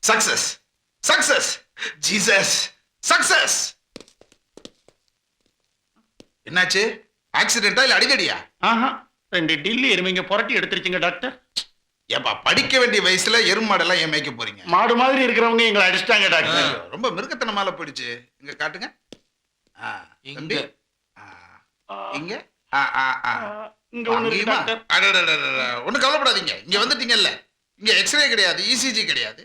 Success success Jesus success. என்னாச்சு? ஆக்சிடென்டா இல்ல அடிதடியா? ஆஹா, 2 டில்லி எருமைங்க புரட்டி எடுத்துருச்சுங்க டாக்டர். ஏப்பா படிக்க வேண்டிய வயசுல எருமாடெல்லாம் ஏன் மேய்க்க போறீங்க? மாடு மாதிரி இருக்கிறவங்க எங்களை அடிச்சிட்டாங்க டாக்டர். ரொம்ப மிருகத்தனமால போயிடுச்சு. இங்க காட்டுங்க. இங்க இங்க இங்க ஒண்ணு இருக்கு டாக்டர். ஒண்ணு கவலைப்படாதீங்க. இங்க வந்துட்டீங்கல்ல, இங்க எக்ஸ்ரே கிடையாது, இசிஜி கிடையாது,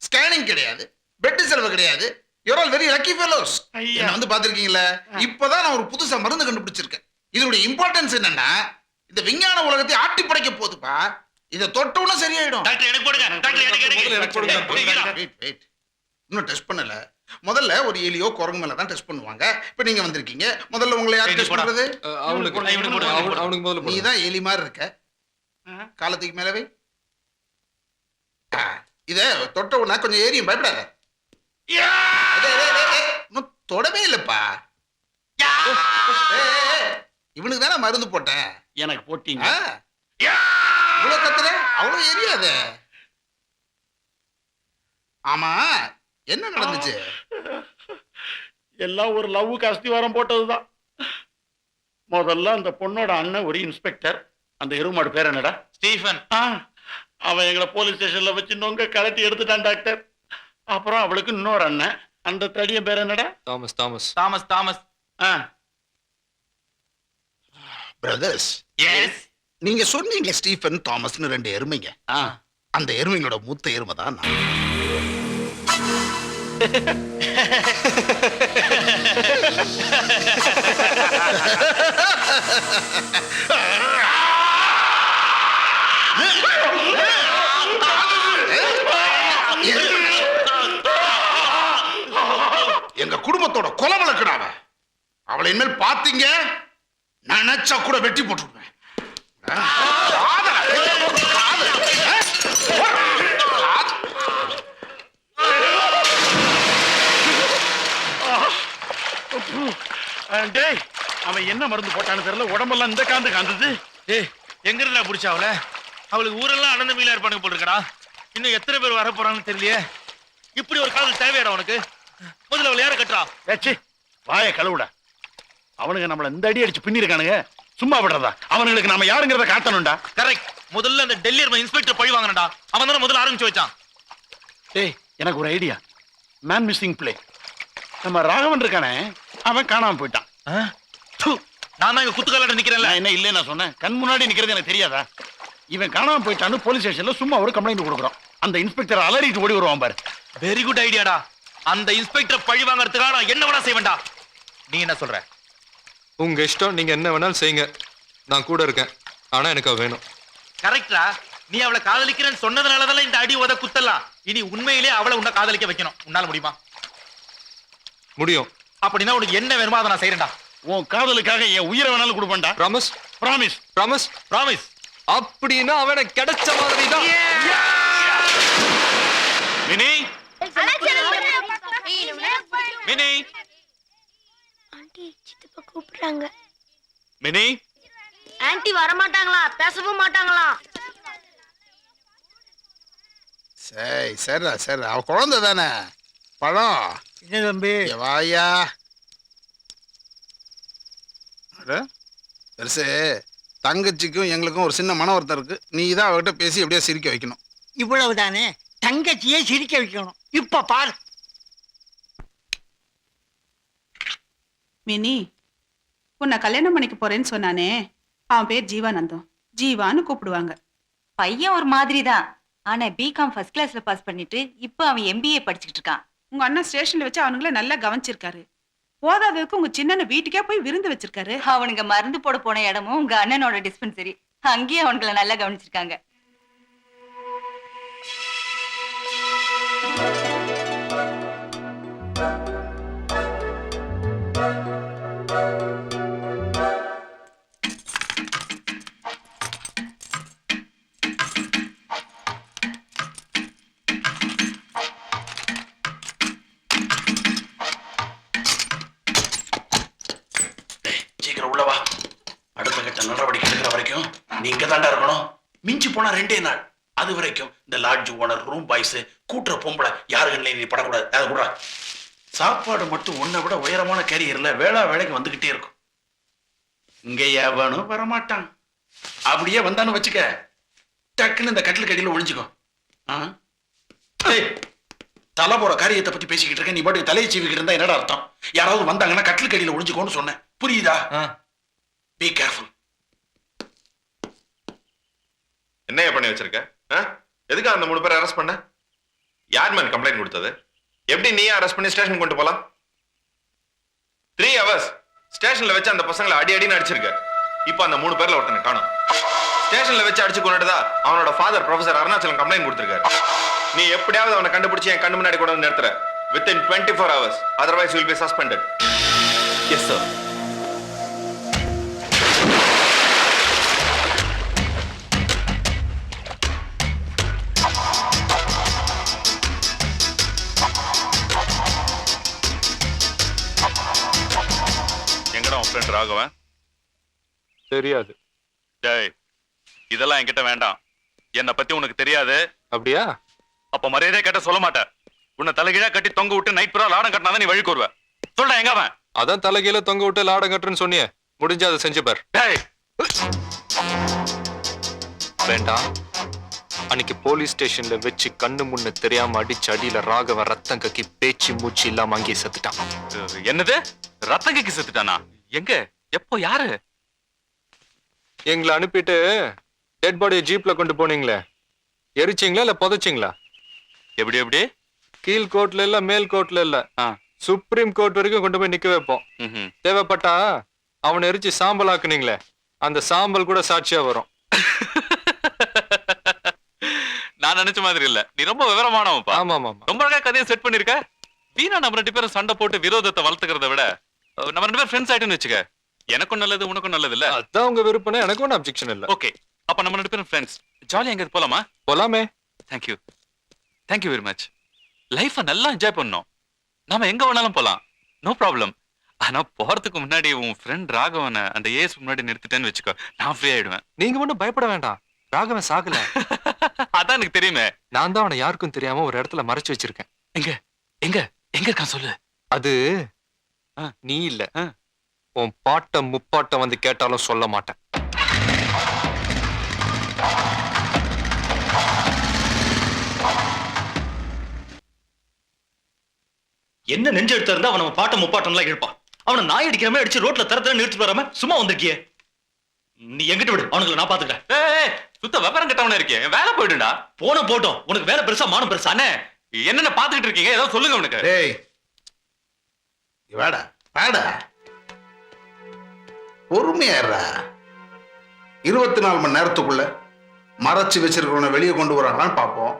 ஸ்கேனிங் கிடையாது, பெட் செலவு கிடையாது. You are very lucky fellows. என்ன வந்து பாத்திருக்கீங்களா? இப்பதான் நான் ஒரு புதுசா மருந்து கண்டுபிடிச்சிருக்கேன். இதனுடைய இம்பார்ட்டன்ஸ் என்னன்னா, இந்த விஞ்ஞான உலகத்தை ஆட்டி படைக்க போகுதுப்பா. இத தொட்டவுடனே சரியாயிடும். டாக்டர் எனக்கு போடுங்க. டாக்டர் எனக்கு போடுங்க. வெயிட். இன்னும் டெஸ்ட் பண்ணல. முதல்ல ஒரு எலியோ குரங்கு மேல தான் டெஸ்ட் பண்ணுவாங்க. இப்ப நீங்க வந்திருக்கீங்க. முதல்ல உங்களை யார் டெஸ்ட் பண்றது? அவனுக்கு முதல்ல நீ தான் எலி மாதிரி இருக்க. காலத்துக்கு மேல வை. இத தொட்ட உடனே கொஞ்சம் ஏரியும், பயப்படாத. இன்னும் தொடவே இல்லப்பா. இவனுக்கு தானே மருந்து போட்டேன். எனக்கு போட்டீங்க. இவ்வளவு கத்துற, அவ்வளவு எரியாத. ஆமா, என்ன நடந்துச்சு? எல்லாம் ஒரு லவ்வுக்கு அஸ்திவாரம் போட்டதுதான். முதல்ல அந்த பொண்ணோட அண்ணன் ஒரு இன்ஸ்பெக்டர். அந்த எருமாடு பேர் என்னடா? ஸ்டீஃபன். அவன் எங்களை போலீஸ் ஸ்டேஷன்ல வச்சு நொங்க கலட்டி எடுத்துட்டான் டாக்டர். அப்புறம் அவளுக்கு இன்னொரு அண்ணன். அந்த தடியன் பேர் என்னடா? Thomas. Thomas. Thomas. Thomas. Brothers, yes. நீங்க சொன்னீங்க ஸ்டீஃபன் தாமஸ்னு 2 எருமைங்க. அந்த எருமைங்களோட மூத்த எருமை தான் நான். எங்க குடும்பத்தோட கொலை வழக்குடாவ. அவளை இனிமேல் பாத்தீங்க, நினைச்சா கூட வெட்டி போட்டுருவேன். அவன் என்ன மருந்து போட்டான்னு தெரியல, உடம்பெல்லாம் இந்த காந்து காந்தது. எங்க இருந்தா புடிச்சா அவள? அவளுக்கு ஊரெல்லாம் அனந்த மீலா இருப்பானுங்க போட்டுருக்கடா. இன்னும் எத்தனை பேர் வர போறாங்கன்னு தெரியலையே. இப்படி ஒரு காதல் தேவையாடா உனக்கு? முதல்ல அவளை யார கட்டுறா? வாய கழுவுடா. அவனுங்க நம்மள இந்த அடி அடிச்சு பின்னி இருக்கானுங்க. சும்மா விடுறதா? அவனுங்களுக்கு நாம யாருங்கிறத காட்டணும்டா. கரெக்ட். முதல்ல அந்த டெல்லி இன்ஸ்பெக்டர் பழி வாங்கணும்டா. அவன் தானே முதல்ல ஆரம்பிச்சு வச்சான். எனக்கு ஒரு ஐடியா. Man missing play. நம்ம ராகவன் இருக்கானே, அவன் காணாம போயிட்டான். நான் தான் இங்க குத்துக்கால நிக்கிறேன்ல. என்ன இல்ல நான் சொன்னேன், கண் முன்னாடி நிக்கிறது எனக்கு தெரியாதா? இவன் காணாம போயிட்டான்னு போலீஸ் ஸ்டேஷன்ல சும்மா ஒரு கம்ப்ளைண்ட் கொடுக்குறோம். அந்த இன்ஸ்பெக்டர் அலறிட்டு ஓடி வருவான் பாரு. வெரி குட் ஐடியாடா. அந்த இன்ஸ்பெக்டர் பழி வாங்கறதுக்காக நான் என்ன வேணா செய்வேன்டா. நீ என்ன சொல்ற? உங்க இஷ்டம், நீங்க என்ன வேணாலும் செய்யுங்க. நான் கூட இருக்கேன். ஆனா எனக்கு அவ வேணும். கரெக்டா? நீ அவளை காதலிக்கிறேன்னு சொன்னதுனாலதான் இந்த அடி உத குத்தலாம். இனி உண்மையிலே அவளை உன்னை காதலிக்க வைக்கணும். உன்னால முடியுமா? முடியும். அப்படின்னா உனக்கு என்ன வேணுமோ அதை நான் செய்யறேன்டா. உன் காதலுக்காக என் உயிரை வேணாலும் கொடுப்பேன்டா. ப்ராமிஸ். ப்ராமிஸ். ப்ராமிஸ். ப்ராமிஸ். அப்படின்னா அவனை கிடைச்ச மாதிரி தான். மினி, மினி, ஆண்டி சித்தப்பா கூப்பிடுறாங்க. மினி. ஆண்டி வர மாட்டாங்களா? பேசவும் மாட்டாங்களா? சரி, அவ குழந்தை தானே. பழம் என்ன தம்பி? வாயா பெருசு. தங்கச்சிக்கும் எங்களுக்கும் ஒரு சின்ன மன வருத்தம் இருக்கு. நீ தான் அவகிட்ட பேசி எப்படியா சிரிக்க வைக்கணும். இவ்வளவுதானே? தங்கச்சியே சிரிக்க வைக்கணும். இப்ப பாரு. மினி, உன்னை கல்யாணம் பண்ணிக்க போறேன்னு சொன்னானே, அவன் பேர் ஜீவானந்தம். ஜீவான்னு கூப்பிடுவாங்க. பையன் ஒரு மாதிரி தான். ஆனா பிகாம் ஃபர்ஸ்ட் கிளாஸ்ல பாஸ் பண்ணிட்டு இப்போ அவன் எம்பிஏ படிச்சுக்கிட்டு இருக்கான். உங்க அண்ணன் ஸ்டேஷன்ல வச்சு அவனுங்கள நல்லா கவனிச்சிருக்காரு. போதாததுக்கு உங்க சின்ன வீட்டுக்கே போய் விருந்து வச்சிருக்காரு. அவனுங்க மருந்து போட போன இடமும் உங்க அண்ணனோட டிஸ்பென்சரி. அங்கேயே அவனுங்களை நல்லா கவனிச்சிருக்காங்க. உள்ள வா. அடுத்த கட்ட நடவடிக்கை எடுக்கிற வரைக்கும் நீங்க தாண்டா இருக்கணும். மிஞ்சி போனா 2 நாள். அது வரைக்கும் இந்த லாட்ஜ் ஓனர், ரூம் பாய்ஸ், கூட்டுற பொம்பளை யாருகள்லையும் நீ படக்கூடாது. அதை கூட சாப்பாடு மட்டும் உன்னை விட உயரமான கேரியர்ல வேலைக்கு வந்துகிட்டே இருக்கும். இங்க எவனும் வரமாட்டான். அப்படியே வந்தான்னு வச்சுக்க, டக்குன்னு இந்த கட்டில் கடியில ஒளிஞ்சுக்கோ. தலை போற காரியத்தை பத்தி பேசிக்கிட்டு இருக்க, நீ பாட்டுக்கு தலையை சீவிக்கிட்டு இருந்தா என்னடா அர்த்தம்? யாராவது வந்தாங்கன்னா கட்டில் கடியில ஒளிஞ்சுக்கோன்னு சொன்னேன், புரியுதா? Be careful. என்னைய பண்ணி வச்சிருக்க? எதுக்கு அந்த 3 பேரை அரெஸ்ட் பண்ண? யார் மேன் கம்ப்ளைண்ட் கொடுத்தது? எப்படி நீ அரெஸ்ட் பண்ணி ஸ்டேஷன் கொண்டு போலாம்? 3 hours ஸ்டேஷன்ல வச்சு அந்த பசங்களை அடின்னு அடிச்சிருக்க. இப்ப அந்த 3 பேர்ல ஒருத்தனை காணும். ஸ்டேஷன்ல வச்சு அடிச்சு கொண்டுட்டதா அவனோட ஃபாதர் ப்ரொஃபசர் அருணாச்சலம் கம்ப்ளைண்ட் கொடுத்திருக்காரு. நீ எப்படியாவது அவனை கண்டுபிடிச்சு என் கண்ணு முன்னாடி கொண்டு வந்து நிறுத்துற. within 24 hours, otherwise you will be suspended. Yes, sir. எங்கடா உன் ஃப்ரெண்ட் ராகவன்? தெரியாது. டேய், இதெல்லாம் என்கிட்ட வேண்டாம். என்னை பத்தி உனக்கு தெரியாது. அப்படியா? அப்ப மரியாதையா கேட்ட சொல்ல மாட்டேன். உன்னை தலைகீழா கட்டி தொங்க விட்டு நைட் பூரா லாடம் கட்டினாதான் நீ வழி கூறுவ. சொல்றேன், எங்க அவன்? அதான் தலைகீழ தொங்க விட்டு லாடம் கட்டுறேன்னு சொன்னியே, முடிஞ்சா அதை செஞ்சு பார். டேய், வேண்டாம். அன்னைக்கு போலீஸ் ஸ்டேஷன்ல வச்சு கண்ணு முன்ன தெரியாம அடிச்சு அடியில ராகவன் ரத்தம் கக்கி பேச்சு மூச்சு இல்லாம அங்கேயே செத்துட்டான். என்னது? ரத்தம் கக்கி செத்துட்டானா? எங்க? எப்போ? யாரு? எங்களை அனுப்பிட்டு டெட் பாடியை ஜீப்ல கொண்டு போனீங்களே, எரிச்சிங்களா இல்ல புதைச்சிங்களா? எப்படி எப்படி? கீழ் கோர்ட்ல இல்ல, மேல் கோர்ட்ல இல்ல, சுப்ரீம் கோர்ட் வரைக்கும் கொண்டு போய் நிக்க வைப்போம். தேவைப்பட்டா அவனை எரிச்சு சாம்பல் ஆக்குனீங்களே, அந்த சாம்பல் கூட சாட்சியா வரும். நான் நினைச்ச மாதிரி இல்ல. நீ ரொம்ப விவரமானவன்ப்பா. ஆமா ஆமா. ரொம்ப அழகா கதையை செட் பண்ணிருக்க. வீணா நம்ம 2 பேரும் சண்டை போட்டு விரோதத்தை வளர்த்துக்கிறத விட நம்ம 2 பேரும் ஃப்ரெண்ட்ஸ் ஆயிட்டுன்னு வச்சுக்க. எனக்கும் நல்லது, உனக்கும் நல்லது இல்ல. அதான் உங்க விருப்பம், எனக்கு ஒன்றும் அப்ஜெக்ஷன் இல்ல. ஓகே, அப்ப நம்ம 2 பேரும் ஃப்ரெண்ட்ஸ். ஜாலியா எங்க போலாமா? போலாமே. Thank you, thank you very much. லைஃபை நல்லா என்ஜாய் பண்ணோம். நாம எங்க வேணாலும் போலாம், நோ ப்ராப்ளம். ஆனா போறதுக்கு முன்னாடி உன் ஃப்ரெண்ட் ராகவனை அந்த ஏஸ் முன்னாடி நிறுத்திட்டேன்னு வச்சுக்கோ, நான் ஃப்ரீ ஆயிடுவேன். நீங்க ஒன்றும் பயப்பட வேண்டாம், ராகவன் சாகல. அதான் எனக்கு தெரியுமே. நான் தான் அவனை யாருக்கும் தெரியாம ஒரு இடத்துல மறைச்சு வச்சிருக்கேன். எங்க எங்க எங்க இருக்கான் சொல்லு. அது நீ இல்ல, உன் பாட்டம் முப்பாட்டம் வந்து கேட்டாலும் சொல்ல மாட்டேன். என்ன நெஞ்சு எடுத்து இருந்தா அவன் நம்ம பாட்டம் முப்பாட்டம் எல்லாம் இழுப்பான். அவனை நாய் அடிக்கிற மாதிரி அடிச்சு ரோட்ல தரத்துல நிறுத்திட்டு வராம சும்மா வந்திருக்கியே. நீ எங்கிட்ட விடு, அவனுக்கு நான் பாத்துக்கிறேன். சுத்த விவரம் கட்டவன இருக்கேன், வேலை போயிடுடா. போன போட்டோம், உனக்கு வேலை பெருசா மானம் பெருசா? அண்ணே, என்னென்ன பாத்துக்கிட்டு இருக்கீங்க, ஏதாவது சொல்லுங்க உனக்கு. டேய் வாடா வாடா, பொறுமையாடுறா. 24 மணி நேரத்துக்குள்ள மறைச்சு வச்சிருக்கிறவனை வெளியே கொண்டு வரானான்னு பார்ப்போம்.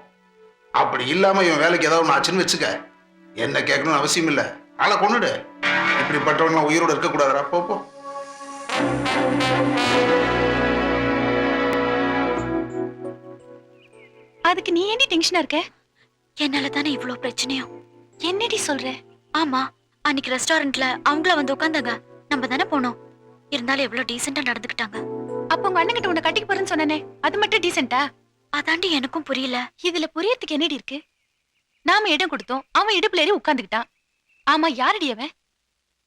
அப்படி இல்லாம இவன் வேலைக்கு ஏதாவது ஒன்று ஆச்சுன்னு வச்சுக்க, என்ன கேட்கணும்னு அவசியம் இல்லை, ஆளை கொண்டுடு. இப்படிப்பட்டவங்க உயிரோடு இருக்கக்கூடாதுடா. போ. அதுக்கு நீ ஏன்டி டென்ஷனா இருக்க? என்னால தானே இவ்ளோ பிரச்சனையும். என்னடி சொல்ற? ஆமா, அன்னைக்கு ரெஸ்டாரண்ட்ல அவங்கள வந்து உட்கார்ந்தாங்க, நம்ம தானே போனோம். இருந்தாலும் எவ்வளவு டீசெண்டா நடந்துக்கிட்டாங்க. அப்ப உங்க அண்ணன் கிட்ட உன்னை கட்டிக்க போறேன்னு சொன்னனே, அது மட்டும் டீசெண்டா? அதாண்டி எனக்கும் புரியல. இதுல புரியறதுக்கு என்னடி இருக்கு? நாம இடம் கொடுத்தோம், அவன் இடுப்புல ஏறி உட்கார்ந்துக்கிட்டான். ஆமா, யாரடி அவன்?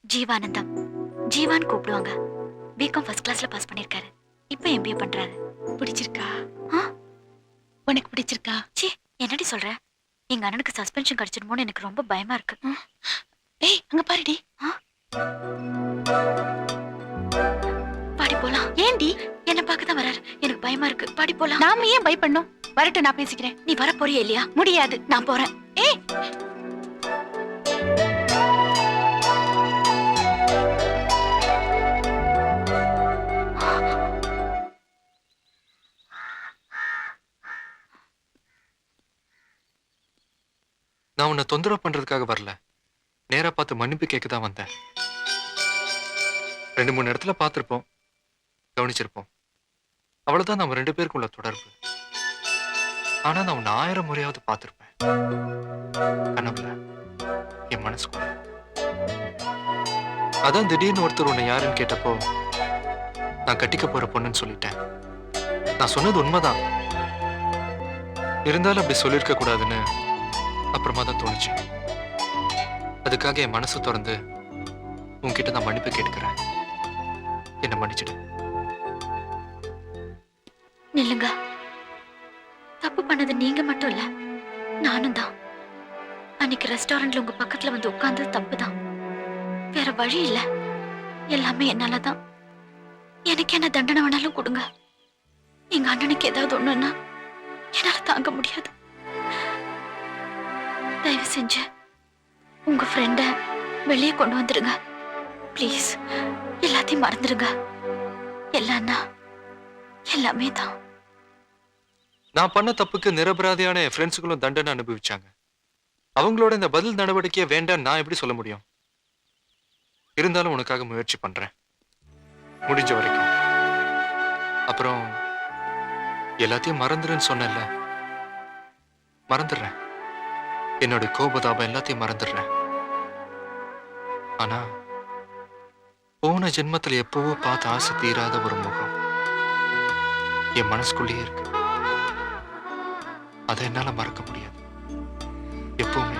ஜீவானந்தம். ஜீவான் கூப்பிடுவாங்க. பிகாம் ஃபர்ஸ்ட் கிளாஸ்ல பாஸ் பண்ணிருக்காரு. இப்ப எம்பிஏ பண்றாரு. பிடிச்சிருக்கா? உனக்கு பிடிச்சிருக்கா? ச்சீ, என்னடி சொல்ற? எங்க அண்ணனுக்கு சஸ்பென்ஷன் கிடைச்சிடுமோன்னு எனக்கு ரொம்ப பயமா இருக்கு. ஏய், அங்க பாருடி. பாடி போலாம். ஏண்டி? என்ன பார்க்க தான் வராரு, எனக்கு பயமா இருக்கு. பாடி போலாம். நாம ஏன் பயப்படணும்? வரட்டும், நான் பேசிக்கிறேன். நீ வர போறியா இல்லையா? முடியாது, நான் போறேன். ஏய், நான் உன்னை தொந்தரவு பண்றதுக்காக வரல, நேரா பார்த்து மன்னிப்பு கேட்க தான் வந்தேன். 2-3 இடத்துல பார்த்திருப்போம், கவனிச்சிருப்போம். அவ்வளவுதான் நம்ம 2 பேருக்குள்ள தொடர்பு. ஆனா நான் உன்னை 1000 முறையாவது பார்த்திருப்பேன், கனவுல, என் மனசுக்குள்ள. அதான் திடீர்னு ஒருத்தர் உன்னை யாருன்னு கேட்டப்போ நான் கட்டிக்க போற பொண்ணுன்னு சொல்லிட்டேன். நான் சொன்னது உண்மைதான். இருந்தாலும் அப்படி சொல்லியிருக்க கூடாதுன்னு அப்புறமா தான் தோணுச்சு. அதுக்காக என் மனசு திறந்து உன்கிட்ட நான் மன்னிப்பு கேட்டுக்கிறேன். என்ன மன்னிச்சிடு. நில்லுங்க. தப்பு பண்ணது நீங்க மட்டும் இல்ல, நானும் தான். அன்னைக்கு ரெஸ்டாரண்ட்ல உங்க பக்கத்துல வந்து உட்கார்ந்தது தப்பு தான். வேற வழி இல்ல. எல்லாமே என்னாலதான். எனக்கு என்ன தண்டனை வேணாலும் கொடுங்க. எங்க அண்ணனுக்கு ஏதாவது ஒண்ணுன்னா என்னால தாங்க முடியாது. தயவு செஞ்சு உங்க ஃப்ரெண்ட வெளியே கொண்டு வந்துருங்க ப்ளீஸ். எல்லாத்தையும் மறந்துடுங்க. எல்லாம்னா எல்லாமே தான். நான் பண்ண தப்புக்கு நிரபராதியான என் ஃப்ரெண்ட்ஸுகளும் தண்டனை அனுபவிச்சாங்க. அவங்களோட இந்த பதில் நடவடிக்கையை வேண்டாம் நான் எப்படி சொல்ல முடியும்? இருந்தாலும் உனக்காக முயற்சி பண்றேன், முடிஞ்ச வரைக்கும். அப்புறம் எல்லாத்தையும் மறந்துருன்னு சொன்னேன்ல, மறந்துடுறேன். என்னோட கோபதாபம் எல்லாத்தையும் மறந்துடுறேன். ஆனா போன ஜென்மத்துல எப்பவோ பார்த்து ஆசை தீராத ஒரு முகம் என் மனசுக்குள்ளேயே இருக்கு. அதை என்னால மறக்க முடியாது எப்பவுமே.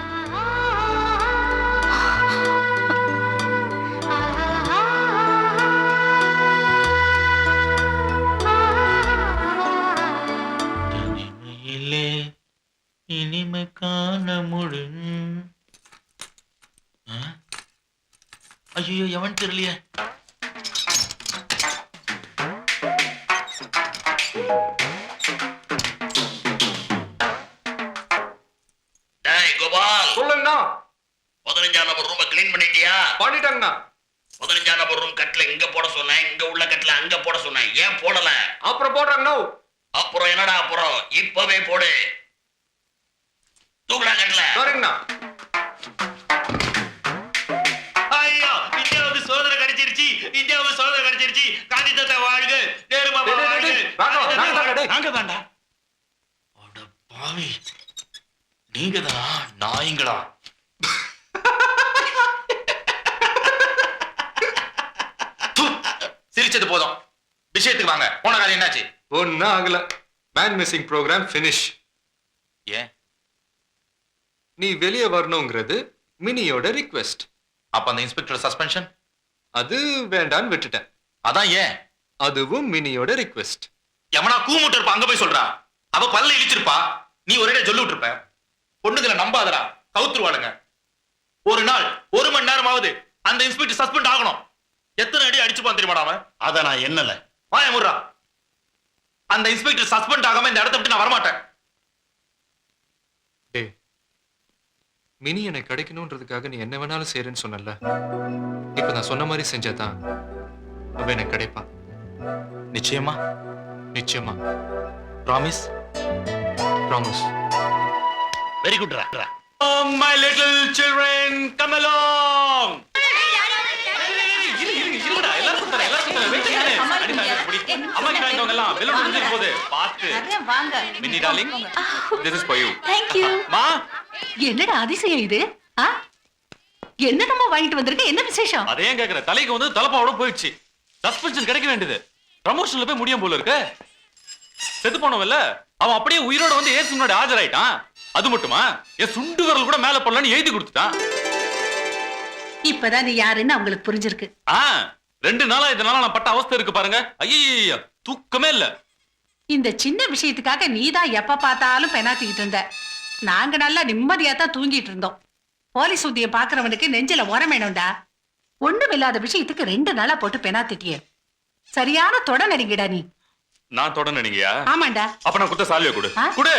தனிமையிலே இனிமை காண ஐயோ எவன் தெரியலையே. கோபால், சொல்லுங்கண்ணா. 15ஆம் நம்பர் ரூமை கிளீன் பண்ணிட்டியா? பண்ணிட்டாங்கண்ணா. 15ஆம் நம்பர் ரூம் கட்டில இங்க போட சொன்னேன், இங்க உள்ள கட்டில அங்க போட சொன்னேன். ஏன் போடல? அப்புறம் போடுறாங்கண்ணா. அப்புறம் என்னடா அப்புறம்? இப்பவே போடு. தூக்குடா கட்டில. சரிங்கண்ணா. ஐயோ, இந்தியாவுக்கு சுதந்திர கிடைச்சிருச்சு. இந்தியாவுக்கு சுதந்திர கிடைச்சிருச்சு. காந்தி தாத்தா வாழ்க, நேரு மாமா வாழ்க. நாங்க தாண்டா. அட பாவி, நீங்க தானா நாய்ங்களா? சிரிச்சது போதும், விஷயத்துக்கு வாங்க. போன காரியம் என்னாச்சு? ஒன்னும் ஆகல. Man missing programme finish. ஏன்? நீ வெளியே வரணுங்கிறது மினியோட ரிக்வெஸ்ட். அப்ப அந்த இன்ஸ்பெக்டர் சஸ்பென்ஷன் அது வேண்டான்னு விட்டுட்டேன். அதான் ஏன்? அதுவும் மினியோட ரிக்வெஸ்ட். எவனா கூமுட்டு இருப்பா, அங்க போய் சொல்றா. அவ பல்ல இழிச்சிருப்பா, நீ ஒரே சொல்லி விட்டுருப்ப. பொண்ணுங்களை நம்பாதடா, கவுத்துருவாளுங்க. ஒரு நாள் 1 மணி நேரமாவது அந்த இன்ஸ்பெக்டர் சஸ்பெண்ட் ஆகணும். எத்தனை அடி அடிச்சுப்பான் தெரியுமாடா அவன்? அத நான் என்னல வாய முறா. அந்த இன்ஸ்பெக்டர் சஸ்பெண்ட் ஆகாம இந்த இடத்த விட்டு நான் வரமாட்டேன். டேய், மினி எனக்கு கிடைக்கணும்ன்றதுக்காக நீ என்ன வேணாலும் செய்யறேன்னு சொன்னல. இப்ப நான் சொன்ன மாதிரி செஞ்சாதான் அவ எனக்கு கிடைப்பா. நிச்சயமா? நிச்சயமா. ப்ராமிஸ்? ப்ராமிஸ். வெரி குட் ரா. My little children, come along. என்னடா அதிசயம் இது? என்னமா வாங்கிட்டு வந்திருக்க? என்ன விசேஷம்? அதே கேக்குற. தலைக்கு வந்து தலப்பாவோட போயிடுச்சு. சஸ்பென்ஷன் கிடைக்க வேண்டியது ப்ரமோஷன்ல போய் முடியும் போல இருக்கு. செத்து போனவல்ல அவன் அப்படியே உயிரோட வந்து ஏசு முன்னாடி ஆஜராயிட்டான். அது மட்டுமா, என் சுண்டு விரல் கூட மேல போடலான்னு எழுதி கொடுத்துட்டான். இப்பதான் நீ யாருன்னு அவங்களுக்கு புரிஞ்சிருக்கு. 2 நாளா இதனால நான் பட்ட அவஸ்தை இருக்கு பாருங்க. ஐயோ, தூக்கமே இல்ல. இந்த சின்ன விஷயத்துக்காக நீதான் எப்ப பார்த்தாலும் பெனாத்திக்கிட்டு இருந்த. நாங்க நல்லா நிம்மதியா தான் தூங்கிட்டு இருந்தோம். போலீஸ் உத்திய பாக்குறவனுக்கு நெஞ்சில உரமேணும்டா. ஒண்ணும் இல்லாத விஷயத்துக்கு 2 நாளா போட்டு பெனாத்திட்டியே. சரியான தொட நடிங்கடா நீ. நான் தொட நடிங்கயா? ஆமாண்டா. அப்ப நான் குத்த சால்வை கொடு. குடு.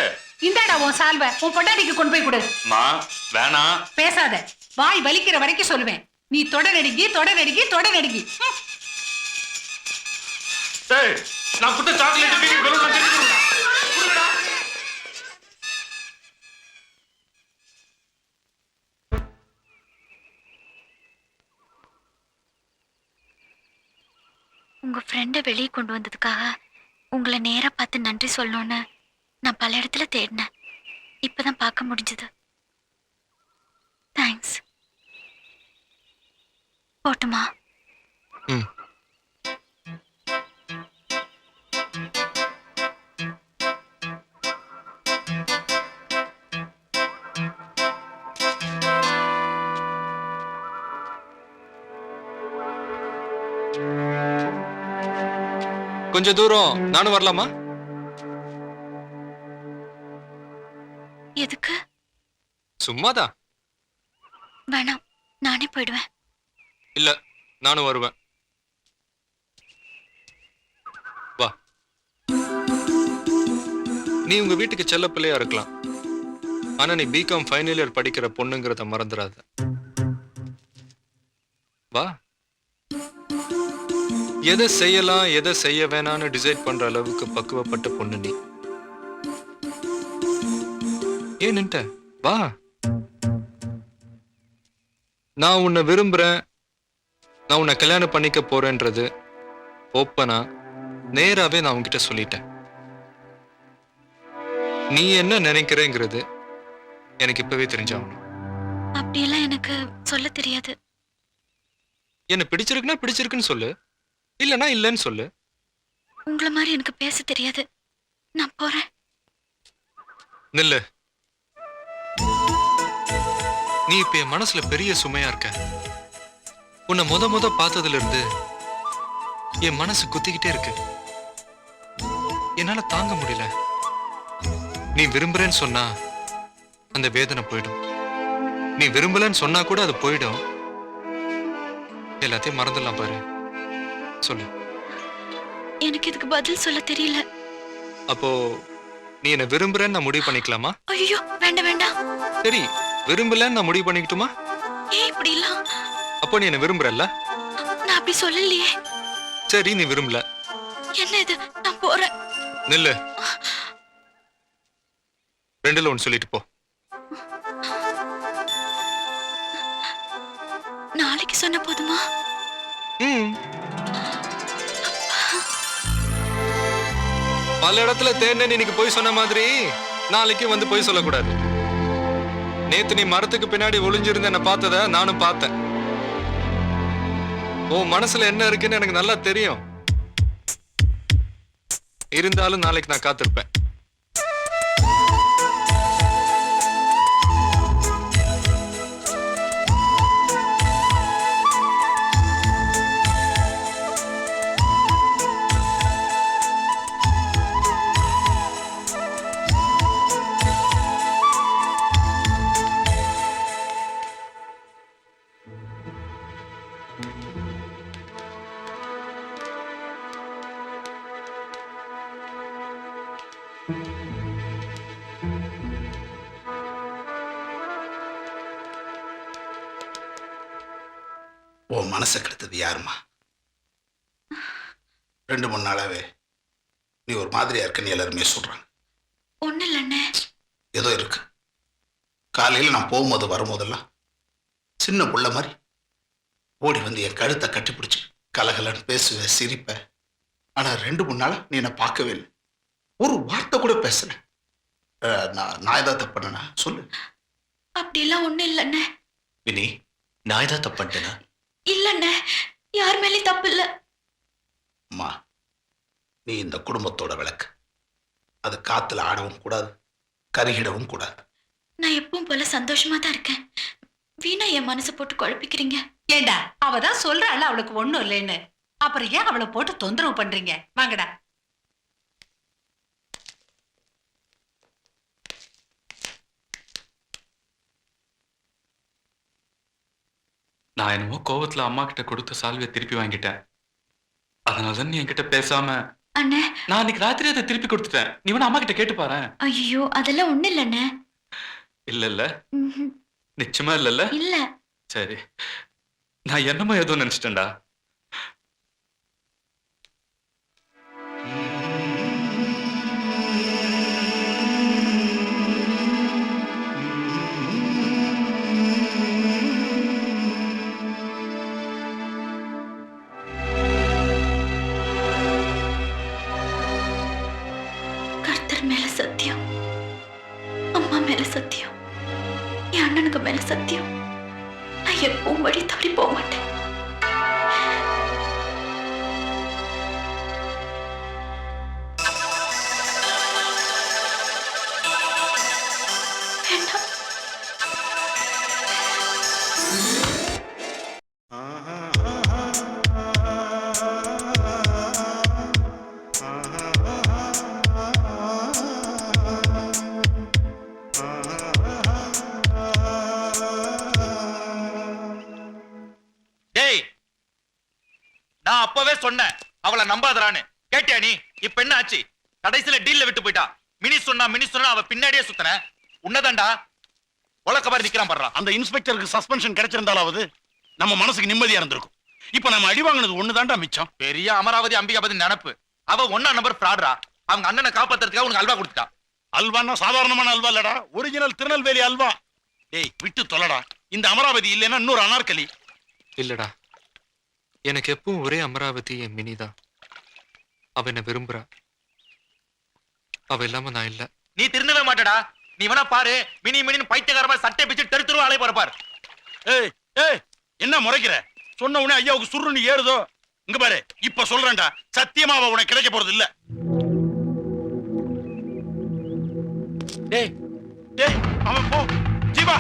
இந்தாடா உன் சால்வை. உன் பொண்டாட்டிக்கு கொண்டு போய் கொடு. மா வேணாம். பேசாத. வாய் வலிக்கிற வரைக்கும் சொல்லுவேன். நீ தொட நடுங்கி தொட நடுங்கி தொட நடுங்கி. டேய், நான் குத்த சாக்லேட் பீடி பலூன் நான் தெரிஞ்சுறேன். குடுடா. உங்க ஃப்ரெண்டை வெளியே கொண்டு வந்ததுக்காக உங்களை நேரா பார்த்து நன்றி சொல்லணும்னு நான் பல இடத்துல தேடினேன். இப்பதான் பார்க்க முடிஞ்சது. தேங்க்ஸ். போட்டுமா? ம். கொஞ்சம் தூரம் நானும் வரலாமா? எதுக்கு? சும்மாதான். வேணாம், நானே போயிடுவேன். இல்ல, நானும் வருவேன். வா. நீ உங்க வீட்டுக்கு செல்ல பிள்ளையா இருக்கலாம், ஆனா நீ பிகாம் ஃபைனல் இயர் படிக்கிற பொண்ணுங்கிறத மறந்துடாத. வா. எதை செய்யலாம் எதை செய்ய வேணாம்னு டிசைட் பண்ற அளவுக்கு பக்குவப்பட்ட பொண்ணு நீ. ஏன் நின்ட்ட? வா. நான் உன்னை விரும்புறேன், நான் உன்னை கல்யாணம் பண்ணிக்க போறேன்றது ஓப்பனா நேராவே நான் உன்கிட்ட சொல்லிட்டேன். நீ என்ன நினைக்கிறேங்கிறது எனக்கு இப்பவே தெரிஞ்சாகணும். அப்படியெல்லாம் எனக்கு சொல்ல தெரியாது. என்ன பிடிச்சிருக்குன்னா பிடிச்சிருக்குன்னு சொல்லு, இல்லைன்னா இல்லைன்னு சொல்லு. உங்களை மாதிரி எனக்கு பேச தெரியாது. நான் போறேன். நில்லு. நீ இப்ப என் மனசுல பெரிய சுமையா இருக்க. உன்னை முத பார்த்ததுல இருந்து என் மனசு குத்திக்கிட்டே இருக்கு. என்னால தாங்க முடியல. நீ விரும்புறேன்னு சொன்னா அந்த வேதனை போயிடும். நீ விரும்பலன்னு சொன்னா கூட அது போயிடும். எல்லாத்தையும் மறந்துடலாம் பாரு. சொல்லு. எனக்கு இதுக்கு பதில் சொல்ல தெரியல. அப்போ நீ என்ன விரும்புறேன்னு நான் முடிவு பண்ணிக்கலாமா? ஐயோ, வேண்டாம் வேண்டாம். சரி, விரும்பலன்னு நான் முடிவு பண்ணிக்கிட்டுமா? ஏன் இப்படி எல்லாம்? அப்போ நீ என்ன விரும்புறல்ல? நான் அப்படி சொல்லலையே. சரி, நீ விரும்பல. என்ன இது? நான் போறேன். நில்லு. ரெண்டுல ஒன்னு சொல்லிட்டு போ. நாளைக்கு சொன்ன போதுமா? பல இடத்துல தேர்னேன்னு இன்னைக்கு போய் சொன்ன மாதிரி நாளைக்கு வந்து போய் சொல்லக்கூடாது. நேத்து நீ மரத்துக்கு பின்னாடி ஒளிஞ்சிருந்த என்ன பார்த்தத நானும் பார்த்தேன். உன் மனசுல என்ன இருக்குன்னு எனக்கு நல்லா தெரியும். இருந்தாலும் நாளைக்கு நான் காத்திருப்பேன். உன் மனசை கெடுத்தது யாருமா? 2-3 நாளாவே நீ ஒரு மாதிரியா இருக்கன்னு எல்லாருமே சொல்றாங்க. ஒண்ணு இல்லண்ணே. ஏதோ இருக்கு. காலையில் நான் போகும்போது வரும்போதெல்லாம் சின்ன புள்ள மாதிரி ஓடி வந்து என் கழுத்தை கட்டிப்பிடிச்சு கலகலன்னு பேசுவேன், சிரிப்பேன். ஆனா 2-3 நாளா நீ என்னை பார்க்கவே இல்லை, ஒரு வார்த்தை கூட பேசல. நான் ஏதாவது தப்பு பண்ணேனா சொல்லு. அப்படியெல்லாம் ஒண்ணு இல்லண்ணே. வினி, நான் ஏதாவது தப்பு பண்ணிட்டேனா? இல்லண்ணே, யார் மேலேயும் தப்பு இல்ல. அம்மா, நீ இந்த குடும்பத்தோட விளக்கு. அது காத்துல ஆடவும் கூடாது, கருகிடவும் கூடாது. நான் எப்பவும் போல சந்தோஷமா தான் இருக்கேன். வீணா என் மனசை போட்டு குழப்பிக்கிறீங்க. ஏண்டா, அவதான் சொல்றாள் அவளுக்கு ஒண்ணும் இல்லைன்னு. அப்புறம் ஏன் அவளை போட்டு தொந்தரவு பண்றீங்க? வாங்கடா. நான் என்னமோ கோவத்துல அம்மா கிட்ட கொடுத்த சால்வியை திருப்பி வாங்கிட்டேன். அதனாலதான் நீ என்கிட்ட பேசாம. அண்ணே, நான் அன்னைக்கு ராத்திரி அதை திருப்பி கொடுத்துட்டேன். நீ வேணா அம்மா கிட்ட கேட்டு பாரு. ஐயோ, அதெல்லாம் ஒண்ணு இல்லண்ணே. இல்ல இல்ல, நிச்சயமா இல்லல்ல? இல்ல. சரி, நான் என்னமோ ஏதோ நினைச்சிட்டேன்டா. கர்த்தர் மேல சத்தியம், அம்மா மேல சத்தியம், என் அண்ணனுக்கு மேல சத்தியம், நான் எப்பவும் வழி தவறி போக மாட்டேன். வேண்டாம். சொன்னேன் அவளை நம்பாதறான்னு. கேட்டியா நீ? இப்ப என்ன ஆச்சு? கடைசியில டீல்ல விட்டு போயிட்டா. மினி சொன்னா அவ பின்னாடியே சுத்தன. உன்னதாண்டா உலக்க மாதிரி நிக்கிறான் பாடுறான். அந்த இன்ஸ்பெக்டருக்கு சஸ்பென்ஷன் கிடைச்சிருந்தாலாவது நம்ம மனசுக்கு நிம்மதியா இருந்திருக்கும். இப்ப நம்ம அடி வாங்கினது ஒண்ணுதான்டா மிச்சம். பெரிய அமராவதி அம்பிகாபதி நினப்பு. அவ 1 நம்பர் ஃப்ராட்ரா. அவங்க அண்ணனை காப்பாத்துறதுக்காக உனக்கு அல்வா கொடுத்துட்டா. அல்வான்னா சாதாரணமான அல்வா இல்லடா, ஒரிஜினல் திருநெல்வேலி அல்வா. டேய் விட்டு தொலைடா. இந்த அமராவதி இல்லைன்னா இன்னொரு அனார்கலி. இல்லடா, எனக்கு எப்பவும் ஒரே அமராவதி என் மினி தான். அவ என்ன விரும்புறா. அவ இல்லாம நான் இல்ல. நீ திருந்தவே மாட்டடா. நீ வேணா பாரு, மினின்னு பைத்தியக்காரமா சட்டை பிச்சு தெருத்துருவா அலை போற பாரு. ஏய் ஏய், என்ன முறைக்கிற? சொன்ன உடனே ஐயாவுக்கு சுருன்னு ஏறுதோ? இங்க பாரு, இப்ப சொல்றேன்டா, சத்தியமா அவ உனக்கு கிடைக்க போறது இல்ல. டேய் டேய், அவன் போ. ஜீவா,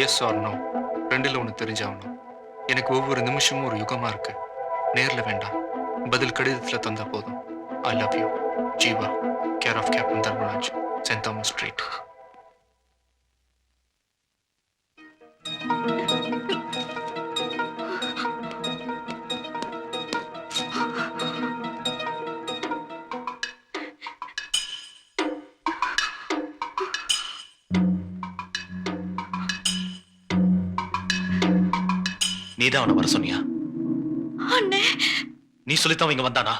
எஸ் ஆர் நோ, ரெண்டுல ஒன்று தெரிஞ்சாகணும். எனக்கு ஒவ்வொரு நிமிஷமும் ஒரு யுகமா இருக்கு. நேர்ல வேண்டாம், பதில் கடிதத்துல தந்தா போதும். I love you Jeeva, care of captain Dharmaraj, saint Thomas street. நீதான் அவனை வர சொன்னியா? அண்ணே, நீ சொல்லித்தான் இங்க வந்தானா?